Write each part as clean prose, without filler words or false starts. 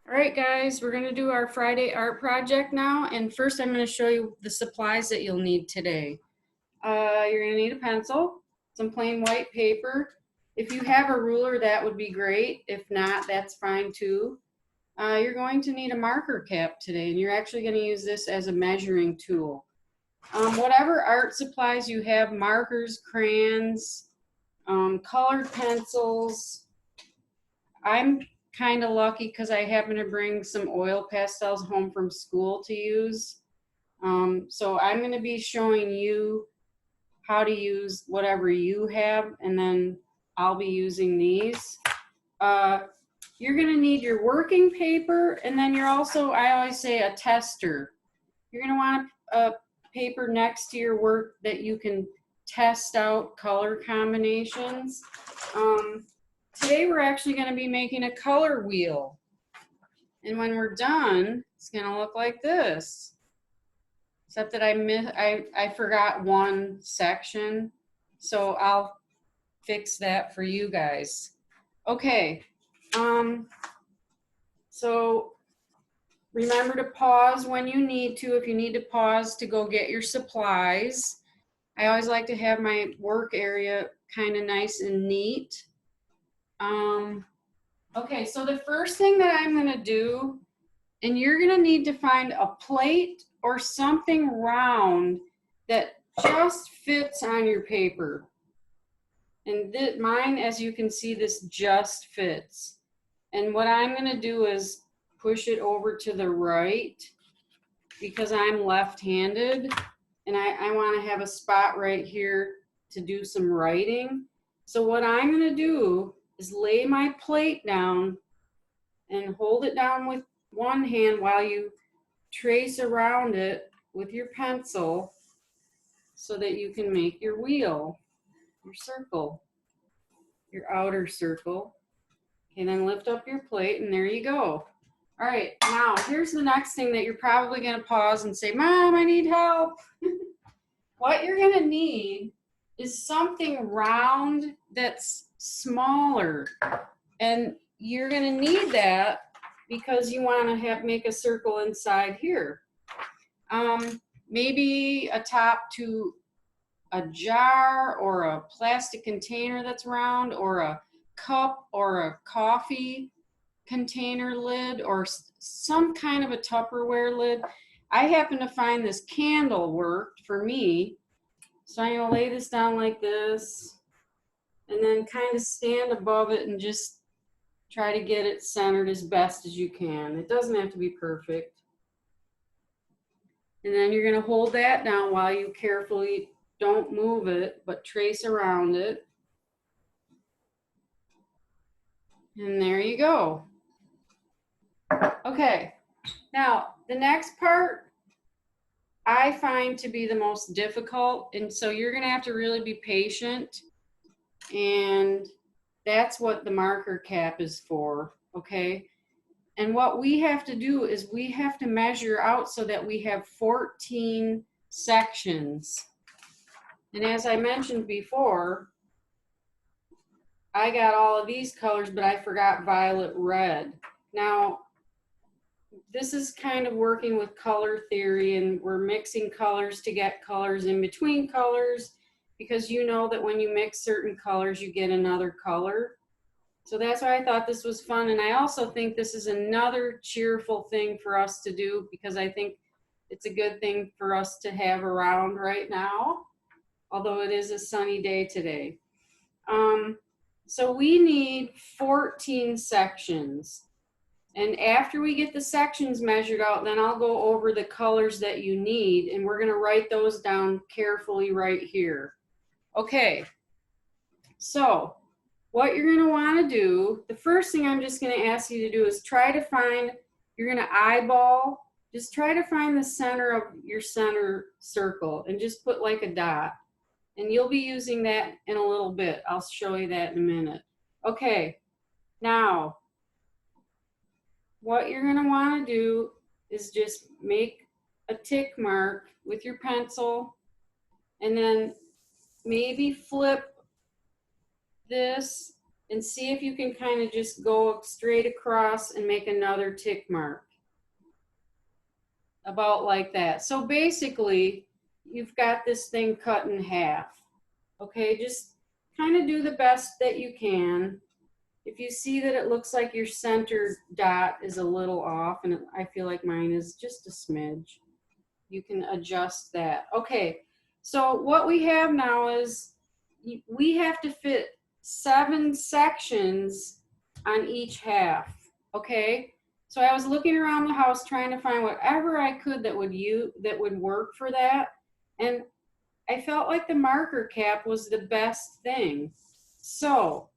All right, guys, we're gonna do our Friday art project now. And first I'm gonna show you the supplies that you'll need today. You're gonna need a pencil, some plain white paper. If you have a ruler, that would be great. If not, that's fine too. You're going to need a marker cap today, and you're actually gonna use this as a measuring tool. Whatever art supplies you have, markers, crayons, colored pencils. I'm kind of lucky because I happen to bring some oil pastels home from school to use. So I'm going to be showing you how to use whatever you have, and then I'll be using these. Uh, you're going to need your working paper, and then you're also, I always say, a tester. You're going to want a paper next to your work that you can test out color combinations. Today we're actually going to be making a color wheel. And when we're done, it's going to look like this. Except that I forgot one section. So I'll fix that for you guys. Okay. So remember to pause when you need to. If you need to pause to go get your supplies. I always like to have my work area kind of nice and neat. Okay, so the first thing that I'm going to do, and you're going to need to find a plate or something round that just fits on your paper. And mine, as you can see, this just fits. And what I'm going to do is push it over to the right because I'm left-handed, and I want to have a spot right here to do some writing. So what I'm going to do is lay my plate down and hold it down with one hand while you trace around it with your pencil so that you can make your wheel, your circle, your outer circle. And then lift up your plate, and there you go. All right, now here's the next thing that you're probably going to pause and say, Mom, I need help. What you're going to need is something round that's smaller. And you're going to need that because you want to make a circle inside here. Maybe a top to a jar or a plastic container that's round, or a cup or a coffee container lid, or some kind of a Tupperware lid. I happen to find this candle worked for me. So I'm going to lay this down like this and then kind of stand above it and just try to get it centered as best as you can. It doesn't have to be perfect. And then you're going to hold that down while you carefully don't move it, but trace around it. And there you go. Okay, now the next part I find to be the most difficult, and so you're going to have to really be patient, and that's what the marker cap is for, okay? And what we have to do is we have to measure out so that we have 14 sections. And as I mentioned before, I got all of these colors, but I forgot violet red. Now, this is kind of working with color theory, and we're mixing colors to get colors in between colors, because you know that when you mix certain colors, you get another color. So that's why I thought this was fun. And I also think this is another cheerful thing for us to do, because I think it's a good thing for us to have around right now, although it is a sunny day today. So we need 14 sections. And after we get the sections measured out, then I'll go over the colors that you need, and we're going to write those down carefully right here. Okay, so what you're going to want to do, the first thing I'm just going to ask you to do is try to find, you're going to eyeball, just try to find the center of your center circle and just put like a dot. And you'll be using that in a little bit. I'll show you that in a minute. Okay, now what you're going to want to do is just make a tick mark with your pencil, and then maybe flip this and see if you can kind of just go straight across and make another tick mark. About like that. So basically, you've got this thing cut in half. Okay, just kind of do the best that you can. If you see that it looks like your center dot is a little off, and I feel like mine is just a smidge, you can adjust that. Okay, so what we have now is we have to fit 7 sections on each half. Okay, so I was looking around the house trying to find whatever I could that would work for that, and I felt like the marker cap was the best thing. So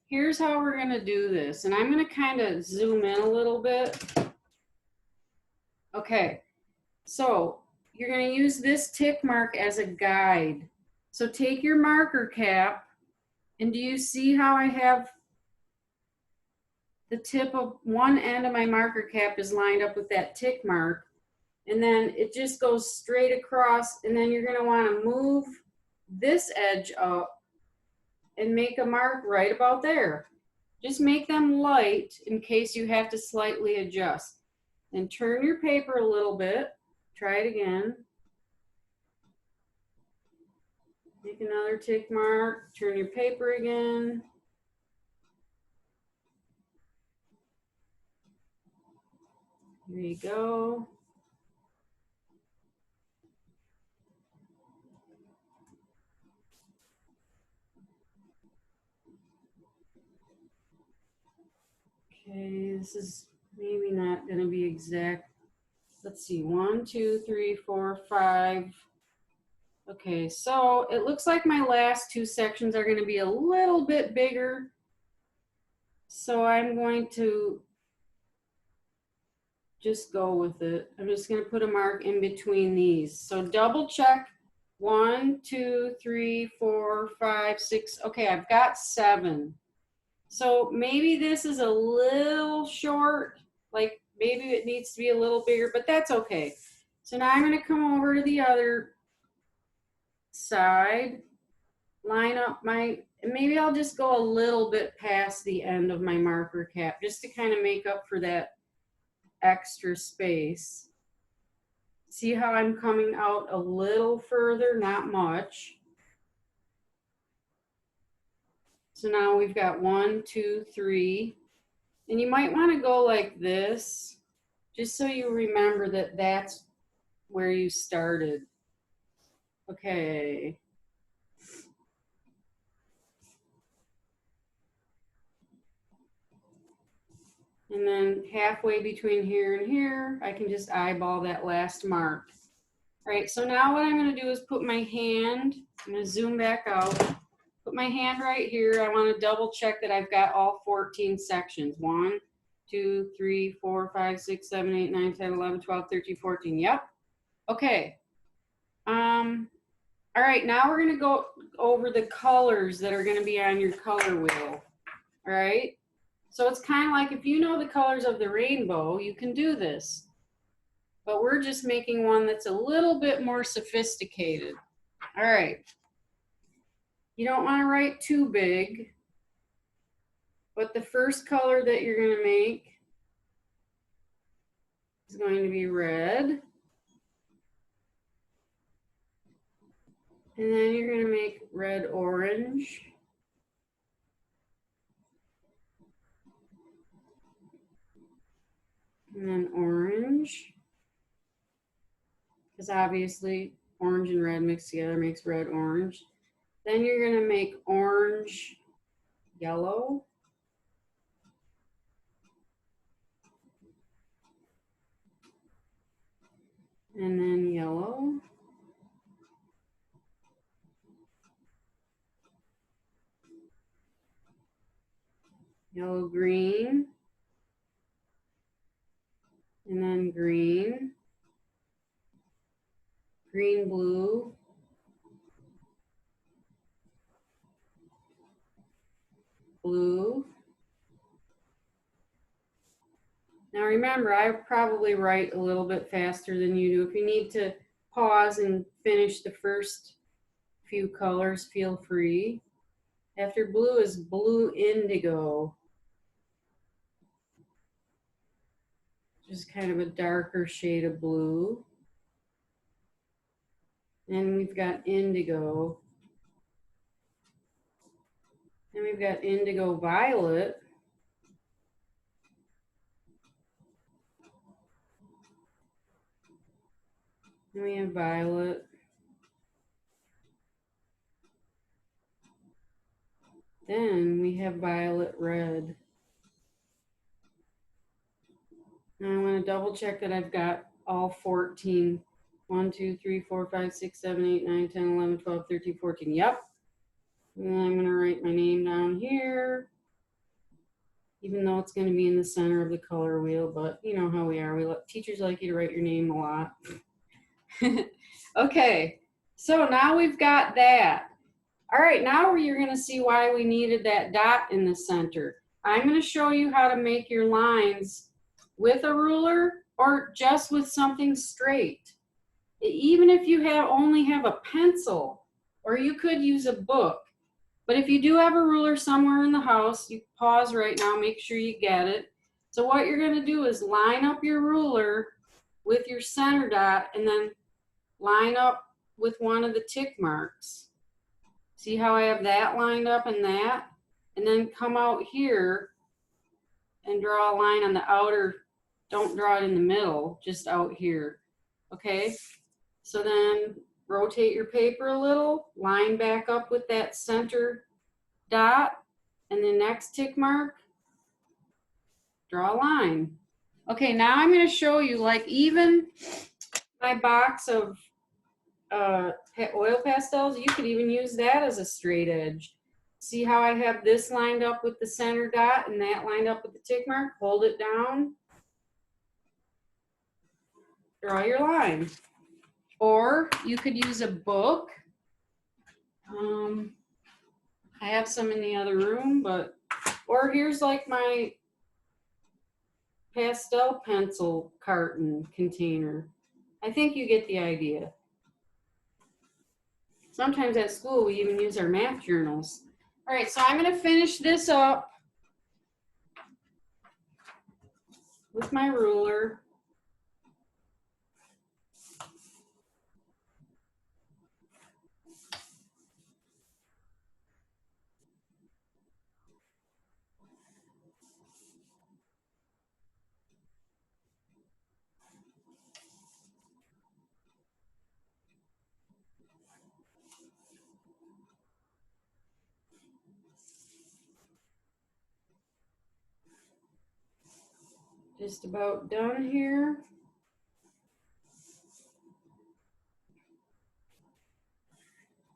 here's how we're going to do this, and I'm going to kind of zoom in a little bit. Okay, so you're going to use this tick mark as a guide. So take your marker cap, and do you see how I have the tip of one end of my marker cap is lined up with that tick mark, and then it just goes straight across, and then you're going to want to move this edge up and make a mark right about there. Just make them light in case you have to slightly adjust. And turn your paper a little bit. Try it again. Make another tick mark. Turn your paper again. There you go. Okay, this is maybe not going to be exact. Let's see, 1, 2, 3, 4, 5. Okay, so it looks like my last 2 sections are going to be a little bit bigger. So I'm going to just go with it. I'm just going to put a mark in between these. So double check. 1, 2, 3, 4, 5, 6. Okay, I've got 7. So maybe this is a little short, like maybe it needs to be a little bigger, but that's okay. So now I'm going to come over to the other side, line up my, and maybe I'll just go a little bit past the end of my marker cap just to kind of make up for that extra space. See how I'm coming out a little further, not much. So now we've got 1, 2, 3. And you might want to go like this, just so you remember that that's where you started. Okay. And then halfway between here and here, I can just eyeball that last mark. All right, so now what I'm going to do is put my hand, I'm going to zoom back out, put my hand right here. I want to double check that I've got all 14 sections. 1, 2, 3, 4, 5, 6, 7, 8, 9, 10, 11, 12, 13, 14. Yep. Okay. All right, now we're going to go over the colors that are going to be on your color wheel. All right. So it's kind of like if you know the colors of the rainbow, you can do this. But we're just making one that's a little bit more sophisticated. All right. You don't want to write too big, but the first color that you're going to make is going to be red. And then you're going to make red orange. And then orange. Because obviously orange and red mixed together makes red orange. Then you're going to make orange yellow. And then yellow. Yellow green. And then green. Green blue. Blue. Now remember, I probably write a little bit faster than you do. If you need to pause and finish the first few colors, feel free. After blue is blue indigo. Just kind of a darker shade of blue. And we've got indigo. And we've got indigo violet. And we have violet. Then we have violet red. Now I want to double check that I've got all 14. 1, 2, 3, 4, 5, 6, 7, 8, 9, 10, 11, 12, 13, 14. Yep. And then I'm going to write my name down here, even though it's going to be in the center of the color wheel, but you know how we are. Teachers like you to write your name a lot. Okay, so now we've got that. All right, now you're going to see why we needed that dot in the center. I'm going to show you how to make your lines with a ruler or just with something straight. Even if you only have a pencil, or you could use a book. But if you do have a ruler somewhere in the house, you pause right now, make sure you get it. So what you're going to do is line up your ruler with your center dot and then line up with one of the tick marks. See how I have that lined up and that? And then come out here and draw a line on the outer. Don't draw it in the middle, just out here. Okay? So then rotate your paper a little, line back up with that center dot, and the next tick mark, draw a line. Okay, now I'm going to show you, like, even my box of oil pastels, you could even use that as a straight edge. See how I have this lined up with the center dot and that lined up with the tick mark? Hold it down. Draw your line. Or you could use a book. I have some in the other room, but, or here's like my pastel pencil carton container. I think you get the idea. Sometimes at school we even use our math journals. All right, so I'm going to finish this up with my ruler. Just about done here.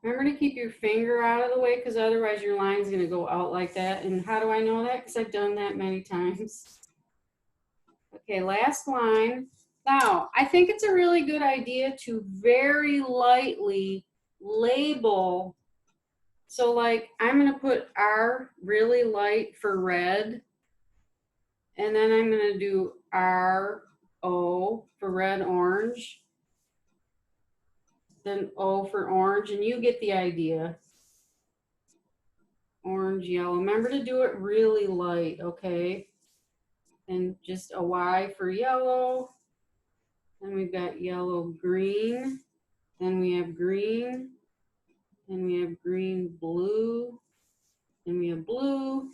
Remember to keep your finger out of the way because otherwise your line's going to go out like that. And how do I know that? Because I've done that many times. Okay, last line. Now, I think it's a really good idea to very lightly label. So like I'm going to put R really light for red. And then I'm going to do R-O for red, orange. Then O for orange, and you get the idea. Orange, yellow. Remember to do it really light, okay? And just a Y for yellow. Then we've got yellow, green. Then we have green. Then we have green, blue. Then we have blue.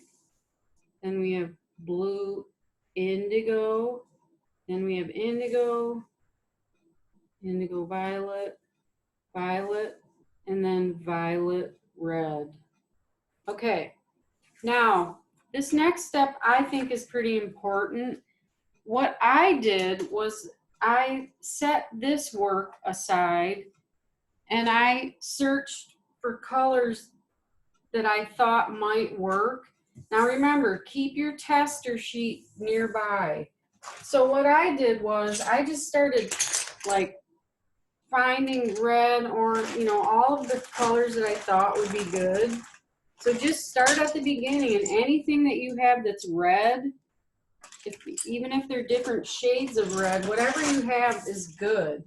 Then we have blue, indigo. Then we have indigo. Indigo, violet. Violet, and then violet red. Okay, now this next step I think is pretty important. What I did was I set this work aside and I searched for colors that I thought might work. Now remember, keep your tester sheet nearby. So what I did was I just started like finding red, orange, you know, all of the colors that I thought would be good. So just start at the beginning, and anything that you have that's red, even if they're different shades of red, whatever you have is good.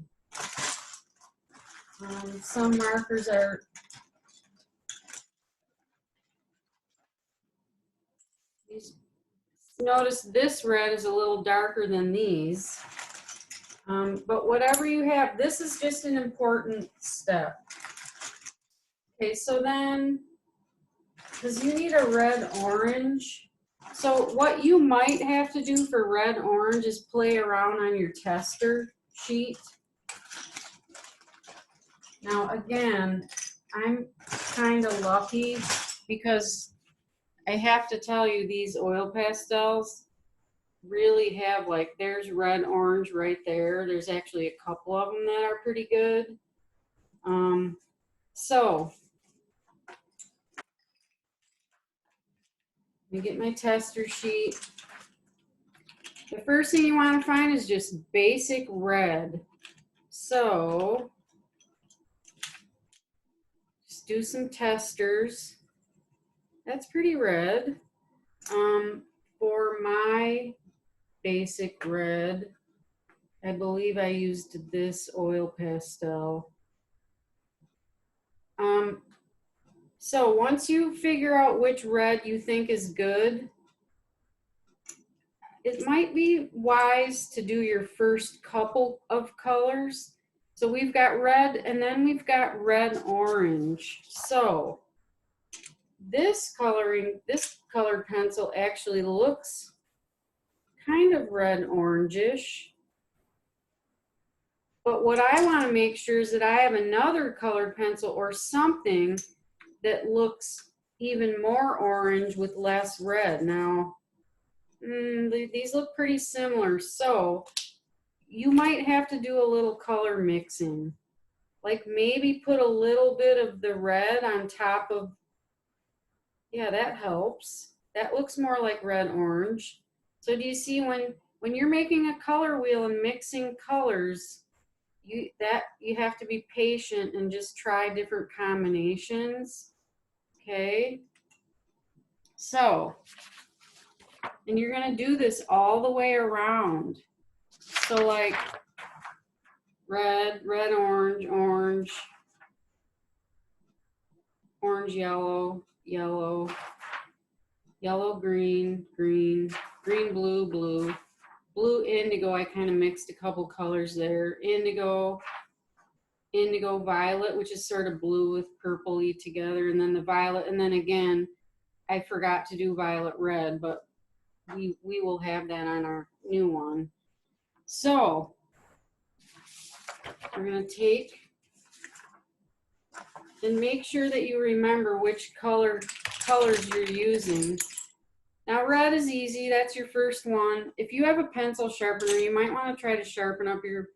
Some markers are notice this red is a little darker than these. But whatever you have, this is just an important step. Okay, so then, because you need a red orange. So what you might have to do for red orange is play around on your tester sheet. Now again, I'm kind of lucky because I have to tell you, these oil pastels really have, like, there's red orange right there. There's actually a couple of them that are pretty good. So let me get my tester sheet. The first thing you want to find is just basic red. So just do some testers. That's pretty red. For my basic red, I believe I used this oil pastel. So once you figure out which red you think is good, it might be wise to do your first couple of colors. So we've got red, and then we've got red orange. So this colored pencil actually looks kind of red orangish. But what I want to make sure is that I have another colored pencil or something that looks even more orange with less red. Now, these look pretty similar, so you might have to do a little color mixing. Like maybe put a little bit of the red on top of, yeah, that helps. That looks more like red orange. So do you see when you're making a color wheel and mixing colors, you have to be patient and just try different combinations. Okay. So, and you're going to do this all the way around. So like red, red, orange, orange, orange, yellow, yellow, yellow, green, green, green, blue, blue, blue, indigo. I kind of mixed a couple colors there. Indigo, indigo, violet, which is sort of blue with purpley together, and then the violet, and then again, I forgot to do violet red, but we will have that on our new one. So we're going to take and make sure that you remember which colors you're using. Now red is easy, that's your first one. If you have a pencil sharpener, you might want to try to sharpen up your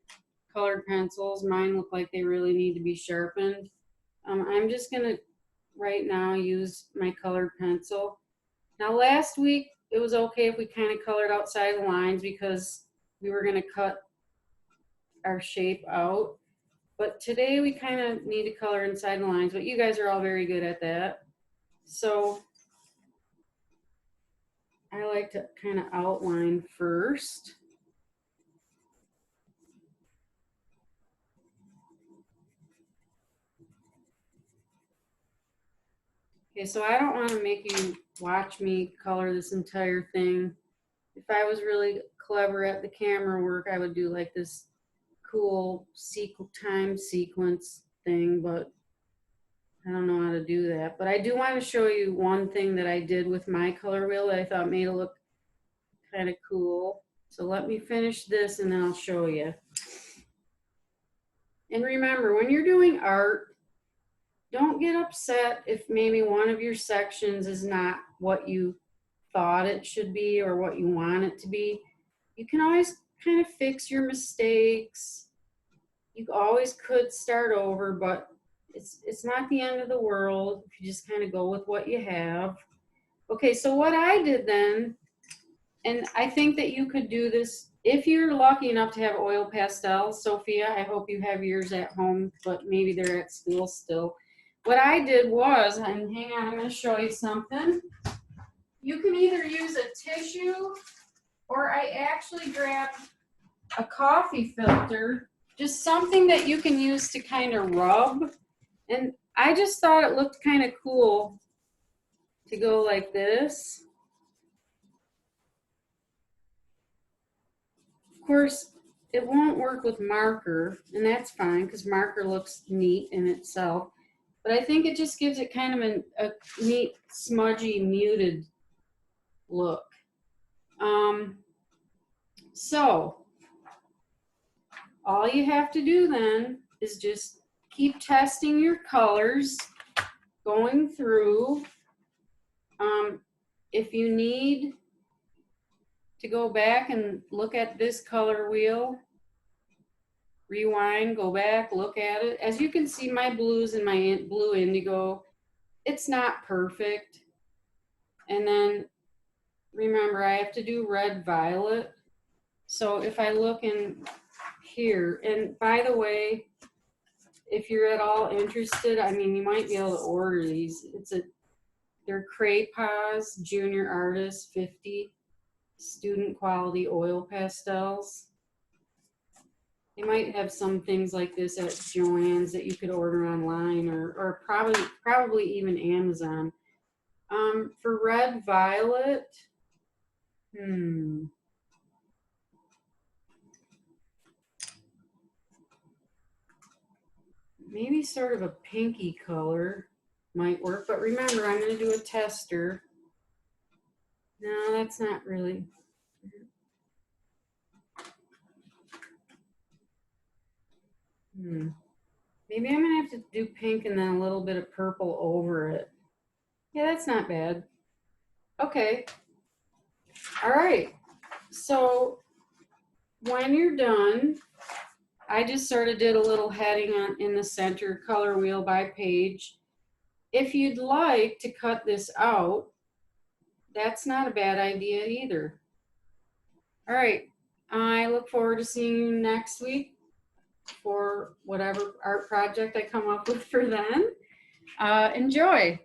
colored pencils. Mine look like they really need to be sharpened. I'm just going to right now use my colored pencil. Now last week it was okay if we kind of colored outside the lines because we were going to cut our shape out. But today we kind of need to color inside the lines, but you guys are all very good at that. So I like to kind of outline first. Okay, so I don't want to make you watch me color this entire thing. If I was really clever at the camera work, I would do like this cool time sequence thing, but I don't know how to do that. But I do want to show you one thing that I did with my color wheel that I thought made it look kind of cool. So let me finish this and then I'll show you. And remember, when you're doing art, don't get upset if maybe one of your sections is not what you thought it should be or what you want it to be. You can always kind of fix your mistakes. You always could start over, but it's not the end of the world if you just kind of go with what you have. Okay, so what I did then, and I think that you could do this if you're lucky enough to have oil pastels. Sophia, I hope you have yours at home, but maybe they're at school still. What I did was, and hang on, I'm going to show you something. You can either use a tissue, or I actually grabbed a coffee filter, just something that you can use to kind of rub. And I just thought it looked kind of cool to go like this. course, it won't work with marker, and that's fine because marker looks neat in itself. But I think it just gives it kind of a neat, smudgy, muted look. So all you have to do then is just keep testing your colors, going through. If you need to go back and look at this color wheel, rewind, go back, look at it. As you can see, my blues and my blue indigo, it's not perfect. And then remember, I have to do red violet. So if I look in here, and by the way, if you're at all interested, I mean, you might be able to order these. They're Craypas Junior Artist 50 student quality oil pastels. They might have some things like this at Joann's that you could order online, or probably even Amazon. For red violet, maybe sort of a pinky color might work, but remember, I'm going to do a tester. No, that's not really. Maybe I'm going to have to do pink and then a little bit of purple over it. Yeah, that's not bad. Okay. All right. So when you're done, I just sort of did a little heading in the center, color wheel by page. If you'd like to cut this out, that's not a bad idea either. All right. I look forward to seeing you next week for whatever art project I come up with for then. Enjoy.